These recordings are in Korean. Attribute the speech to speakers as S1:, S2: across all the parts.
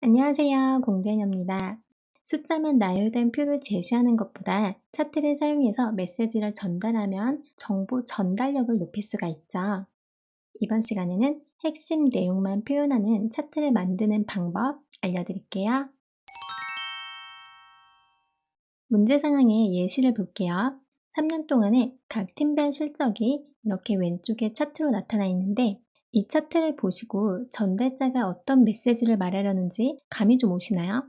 S1: 안녕하세요. 공대녀입니다. 숫자만 나열된 표를 제시하는 것보다 차트를 사용해서 메시지를 전달하면 정보 전달력을 높일 수가 있죠. 이번 시간에는 핵심 내용만 표현하는 차트를 만드는 방법 알려드릴게요. 문제 상황의 예시를 볼게요. 3년 동안의 각 팀별 실적이 이렇게 왼쪽에 차트로 나타나 있는데 이 차트를 보시고 전달자가 어떤 메시지를 말하려는지 감이 좀 오시나요?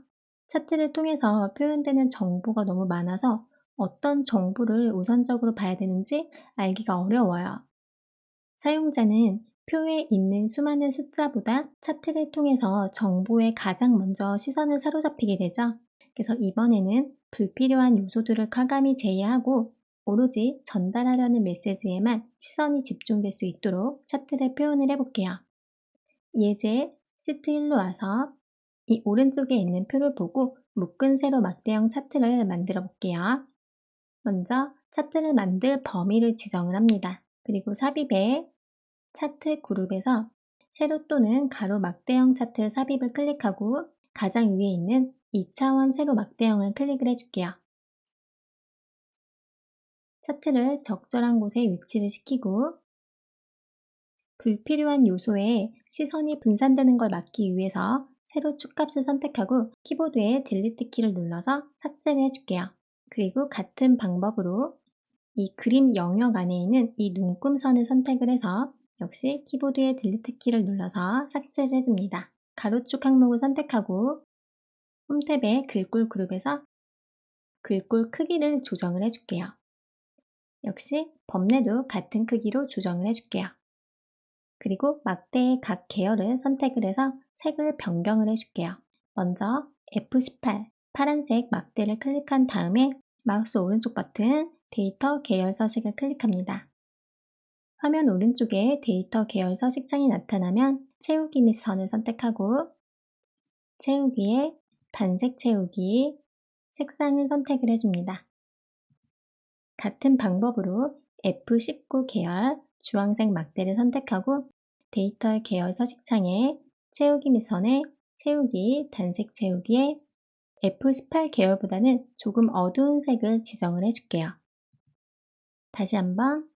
S1: 차트를 통해서 표현되는 정보가 너무 많아서 어떤 정보를 우선적으로 봐야 되는지 알기가 어려워요. 사용자는 표에 있는 수많은 숫자보다 차트를 통해서 정보에 가장 먼저 시선을 사로잡히게 되죠. 그래서 이번에는 불필요한 요소들을 과감히 제외하고 오로지 전달하려는 메시지에만 시선이 집중될 수 있도록 차트를 표현을 해볼게요. 예제 시트 1로 와서 이 오른쪽에 있는 표를 보고 묶은 세로 막대형 차트를 만들어 볼게요. 먼저 차트를 만들 범위를 지정을 합니다. 그리고 삽입에 차트 그룹에서 세로 또는 가로 막대형 차트 삽입을 클릭하고 가장 위에 있는 2차원 세로 막대형을 클릭을 해줄게요. 차트를 적절한 곳에 위치를 시키고 불필요한 요소에 시선이 분산되는 걸 막기 위해서 세로 축값을 선택하고 키보드에 딜리트 키를 눌러서 삭제를 해줄게요. 그리고 같은 방법으로 이 그림 영역 안에 있는 이 눈금선을 선택을 해서 역시 키보드의 딜리트 키를 눌러서 삭제를 해줍니다. 가로축 항목을 선택하고 홈탭의 글꼴 그룹에서 글꼴 크기를 조정을 해줄게요. 역시 범례도 같은 크기로 조정을 해줄게요. 그리고 막대의 각 계열을 선택을 해서 색을 변경을 해줄게요. 먼저 F18 파란색 막대를 클릭한 다음에 마우스 오른쪽 버튼 데이터 계열 서식을 클릭합니다. 화면 오른쪽에 데이터 계열 서식창이 나타나면 채우기 및 선을 선택하고 채우기에 단색 채우기, 색상을 선택을 해줍니다. 같은 방법으로 F19 계열 주황색 막대를 선택하고 데이터 계열 서식창에 채우기 및 선에 채우기, 단색 채우기에 F18 계열보다는 조금 어두운 색을 지정을 해줄게요. 다시 한번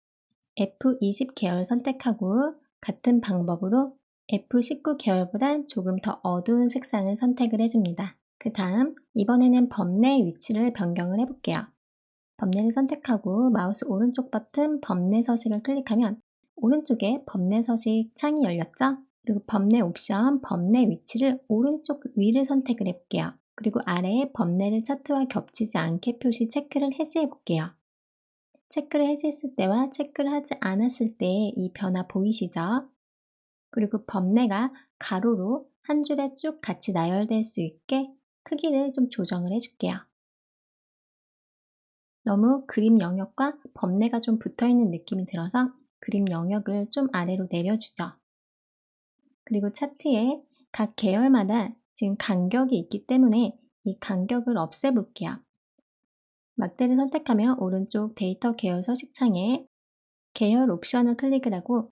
S1: F20 계열 선택하고 같은 방법으로 F19 계열보다 조금 더 어두운 색상을 선택을 해줍니다. 그 다음 이번에는 범례의 위치를 변경을 해볼게요. 범례를 선택하고 마우스 오른쪽 버튼 범례 서식을 클릭하면 오른쪽에 범례 서식 창이 열렸죠? 그리고 범례 옵션 범례 위치를 오른쪽 위를 선택을 해볼게요. 그리고 아래에 범례를 차트와 겹치지 않게 표시 체크를 해제해 볼게요. 체크를 해제했을 때와 체크를 하지 않았을 때의 이 변화 보이시죠? 그리고 범례가 가로로 한 줄에 쭉 같이 나열될 수 있게 크기를 좀 조정을 해줄게요. 너무 그림 영역과 범례가 좀 붙어있는 느낌이 들어서 그림 영역을 좀 아래로 내려주죠. 그리고 차트에 각 계열마다 지금 간격이 있기 때문에 이 간격을 없애볼게요. 막대를 선택하면 오른쪽 데이터 계열 서식창에 계열 옵션을 클릭을 하고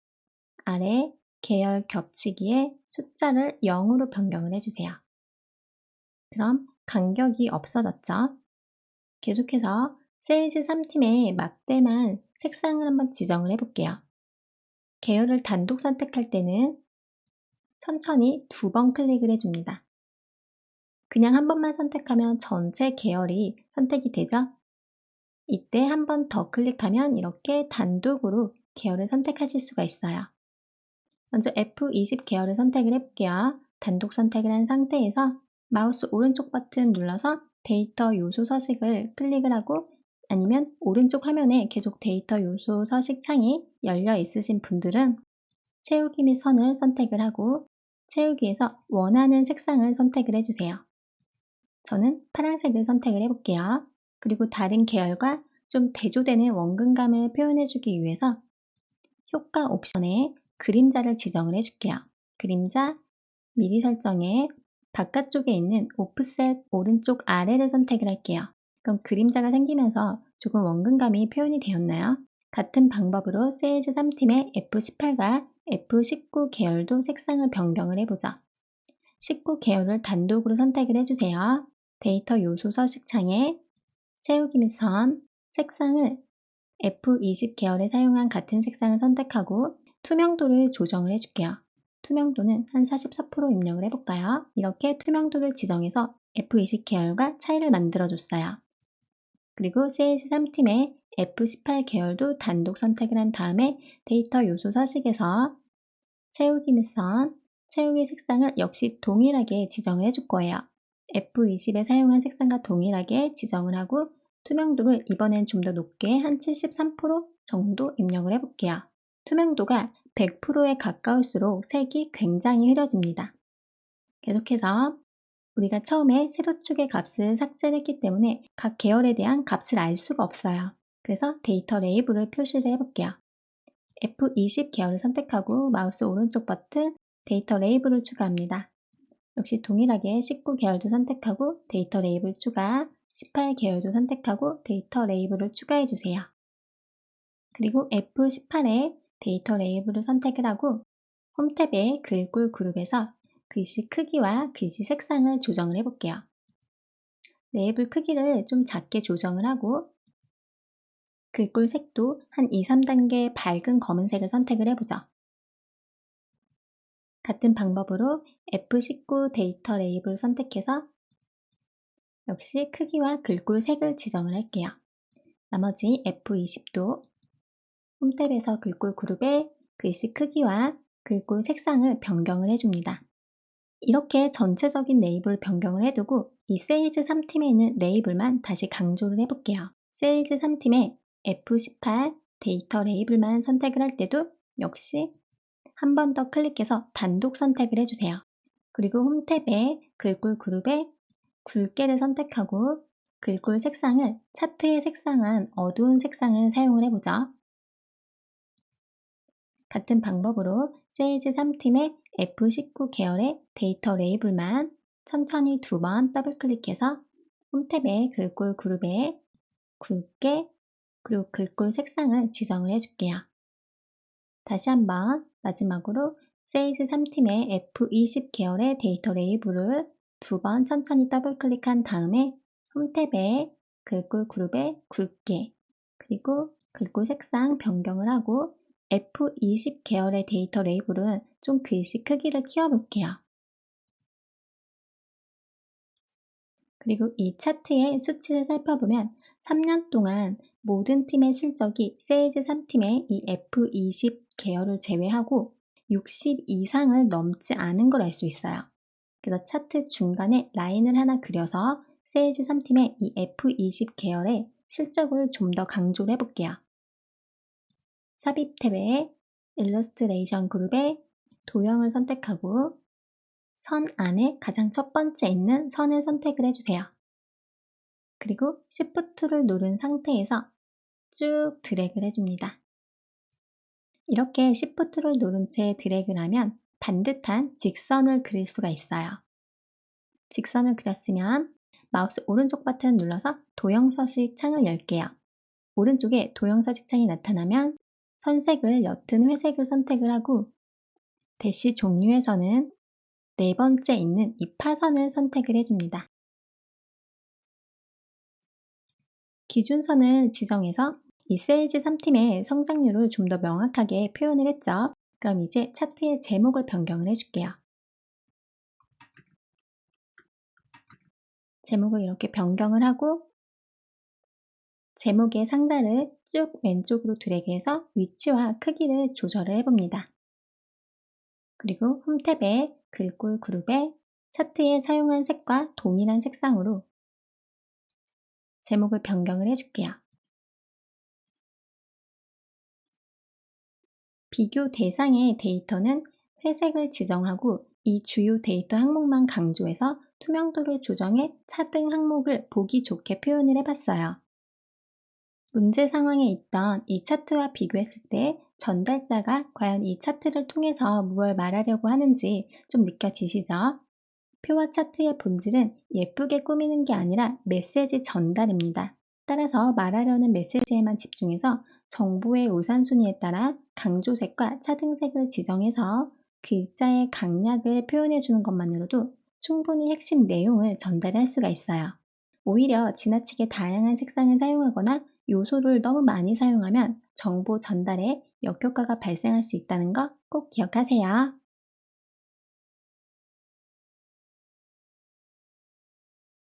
S1: 아래 계열 겹치기에 숫자를 0으로 변경을 해주세요. 그럼 간격이 없어졌죠? 계속해서 세일즈 3팀의 막대만 색상을 한번 지정을 해볼게요. 계열을 단독 선택할 때는 천천히 2번 클릭을 해줍니다. 그냥 한 번만 선택하면 전체 계열이 선택이 되죠? 이때 한 번 더 클릭하면 이렇게 단독으로 계열을 선택하실 수가 있어요. 먼저 F20 계열을 선택을 해볼게요. 단독 선택을 한 상태에서 마우스 오른쪽 버튼 눌러서 데이터 요소 서식을 클릭을 하고 아니면 오른쪽 화면에 계속 데이터 요소 서식 창이 열려 있으신 분들은 채우기 및 선을 선택을 하고 채우기에서 원하는 색상을 선택을 해주세요. 저는 파란색을 선택을 해볼게요. 그리고 다른 계열과 좀 대조되는 원근감을 표현해주기 위해서 효과 옵션에 그림자를 지정을 해줄게요. 그림자 미리 설정에 바깥쪽에 있는 오프셋 오른쪽 아래를 선택을 할게요. 그럼 그림자가 생기면서 조금 원근감이 표현이 되었나요? 같은 방법으로 세일즈 3팀의 F18과 F19 계열도 색상을 변경을 해보죠. 19 계열을 단독으로 선택을 해주세요. 데이터 요소 서식 창에 채우기 및 선, 색상을 F20 계열에 사용한 같은 색상을 선택하고 투명도를 조정을 해줄게요. 투명도는 한 44% 입력을 해볼까요? 이렇게 투명도를 지정해서 F20 계열과 차이를 만들어줬어요. 그리고 CS3팀의 F18 계열도 단독 선택을 한 다음에 데이터 요소 서식에서 채우기 및 선, 채우기 색상을 역시 동일하게 지정을 해줄 거예요. F20에 사용한 색상과 동일하게 지정을 하고 투명도를 이번엔 좀 더 높게 한 73% 정도 입력을 해볼게요. 투명도가 100%에 가까울수록 색이 굉장히 흐려집니다. 계속해서 우리가 처음에 세로축의 값을 삭제를 했기 때문에 각 계열에 대한 값을 알 수가 없어요. 그래서 데이터 레이블을 표시를 해볼게요. F20 계열을 선택하고 마우스 오른쪽 버튼 데이터 레이블을 추가합니다. 역시 동일하게 19 계열도 선택하고 데이터 레이블 추가, 18 계열도 선택하고 데이터 레이블을 추가해주세요. 그리고 F18에 데이터 레이블을 선택을 하고 홈 탭의 글꼴 그룹에서 글씨 크기와 글씨 색상을 조정을 해볼게요. 레이블 크기를 좀 작게 조정을 하고 글꼴 색도 한 2, 3단계 밝은 검은색을 선택을 해보죠. 같은 방법으로 F19 데이터 레이블 선택해서 역시 크기와 글꼴 색을 지정을 할게요. 나머지 F20도 홈 탭에서 글꼴 그룹에 글씨 크기와 글꼴 색상을 변경을 해줍니다. 이렇게 전체적인 레이블 변경을 해두고 이 세일즈 3팀에 있는 레이블만 다시 강조를 해볼게요. 세일즈 3팀의 F18 데이터 레이블만 선택을 할 때도 역시 한 번 더 클릭해서 단독 선택을 해주세요. 그리고 홈 탭에 글꼴 그룹에 굵게를 선택하고 글꼴 색상을 차트에 색상한 어두운 색상을 사용을 해보죠. 같은 방법으로 세일즈 3팀의 F19 계열의 데이터 레이블만 천천히 2번 더블 클릭해서 홈 탭의 글꼴 그룹에 굵게 그리고 글꼴 색상을 지정을 해줄게요. 다시 한번 마지막으로 세일즈 3팀의 F20 계열의 데이터 레이블을 2번 천천히 더블 클릭한 다음에 홈 탭에 글꼴 그룹에 굵게 그리고 글꼴 색상 변경을 하고 F20 계열의 데이터 레이블은 좀 글씨 크기를 키워볼게요. 그리고 이 차트의 수치를 살펴보면 3년 동안 모든 팀의 실적이 세일즈 3팀의 이 F20 계열을 제외하고 60 이상을 넘지 않은 걸 알 수 있어요. 그래서 차트 중간에 라인을 하나 그려서 세일즈 3팀의 이 F20 계열의 실적을 좀 더 강조를 해볼게요. 삽입 탭에 일러스트레이션 그룹에 도형을 선택하고 선 안에 가장 첫 번째 있는 선을 선택을 해주세요. 그리고 Shift를 누른 상태에서 쭉 드래그를 해줍니다. 이렇게 Shift를 누른 채 드래그를 하면 반듯한 직선을 그릴 수가 있어요. 직선을 그렸으면 마우스 오른쪽 버튼 눌러서 도형 서식 창을 열게요. 오른쪽에 도형 서식 창이 나타나면 선색을 옅은 회색을 선택을 하고 대시 종류에서는 네 번째 있는 이 파선을 선택을 해줍니다. 기준선을 지정해서 이 세일즈 3팀의 성장률을 좀 더 명확하게 표현을 했죠. 그럼 이제 차트의 제목을 변경을 해줄게요. 제목을 이렇게 변경을 하고 제목의 상단을 쭉 왼쪽으로 드래그해서 위치와 크기를 조절을 해봅니다. 그리고 홈 탭에 글꼴 그룹에 차트에 사용한 색과 동일한 색상으로 제목을 변경을 해줄게요. 비교 대상의 데이터는 회색을 지정하고 이 주요 데이터 항목만 강조해서 투명도를 조정해 차등 항목을 보기 좋게 표현을 해봤어요. 문제 상황에 있던 이 차트와 비교했을 때 전달자가 과연 이 차트를 통해서 무엇을 말하려고 하는지 좀 느껴지시죠? 표와 차트의 본질은 예쁘게 꾸미는 게 아니라 메시지 전달입니다. 따라서 말하려는 메시지에만 집중해서 정보의 우선순위에 따라 강조색과 차등색을 지정해서 글자의 강약을 표현해 주는 것만으로도 충분히 핵심 내용을 전달할 수가 있어요. 오히려 지나치게 다양한 색상을 사용하거나 요소를 너무 많이 사용하면 정보 전달에 역효과가 발생할 수 있다는 거 꼭 기억하세요.